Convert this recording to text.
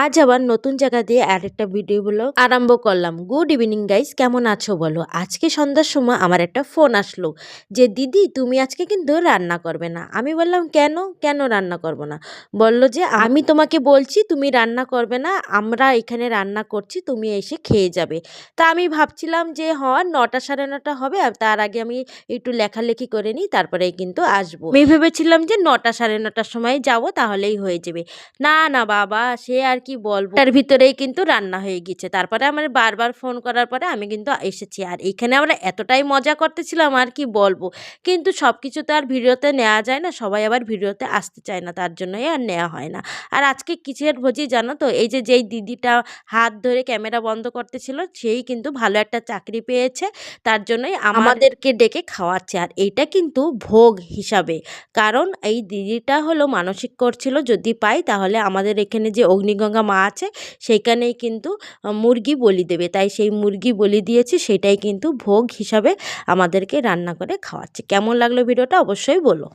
আজ আবার নতুন জায়গা দিয়ে আরেকটা ভিডিও ব্লগ আরম্ভ করলাম। গুড ইভিনিং গাইস, কেমন আছো বলো। আজকে সন্ধ্যার সময় আমার একটা ফোন আসলো যে দিদি তুমি আজকে কিন্তু রান্না করবে না। আমি বললাম কেন কেন রান্না করব না। বলল যে আমি তোমাকে বলছি তুমি রান্না করবে না, আমরা এখানে রান্না করছি, তুমি এসে খেয়ে যাবে। তা আমি ভাবছিলাম যে 9টা সাড়ে 9টা হবে, আর তার আগে আমি একটু লেখালেখি করে নিই, তারপরেই কিন্তু আসবো। আমি ভেবেছিলাম যে 9টা সাড়ে 9টার সময় যাব, তাহলেই হয়ে যাবে। না না বাবা, সে আর কি বলবো, তার ভিতরেই কিন্তু রান্না হয়ে গেছে। তারপরে আমার বারবার ফোন করার পরে আমি কিন্তু এসেছি, আর এখানে আমরা এতটাই মজা করতেছিলাম আর কি বলবো। কিন্তু সব কিছু তো আর ভিডিওতে নেওয়া যায় না, সবাই আবার ভিডিওতে আসতে চায় না, তার জন্যই আর নেওয়া হয় না। আর আজকে কিসের ভোজি জানো তো, এই যে যেই দিদিটা হাত ধরে ক্যামেরা বন্ধ করতেছিল সেই কিন্তু ভালো একটা চাকরি পেয়েছে, তার জন্যই আমাদেরকে ডেকে খাওয়াচ্ছে। আর এইটা কিন্তু ভোগ হিসাবে, কারণ এই দিদিটা হলো মানসিক করছিল যদি পাই তাহলে আমাদের এখানে যে অগ্নিগঙ্গা মা আছে সেইখানেই কিন্তু মুরগি বলি দেবে। তাই সেই মুরগি বলি দিয়েছে, সেটাই কিন্তু ভোগ হিসাবে আমাদেরকে রান্না করে খাওয়াচ্ছে। কেমন লাগলো ভিডিওটা অবশ্যই বলো।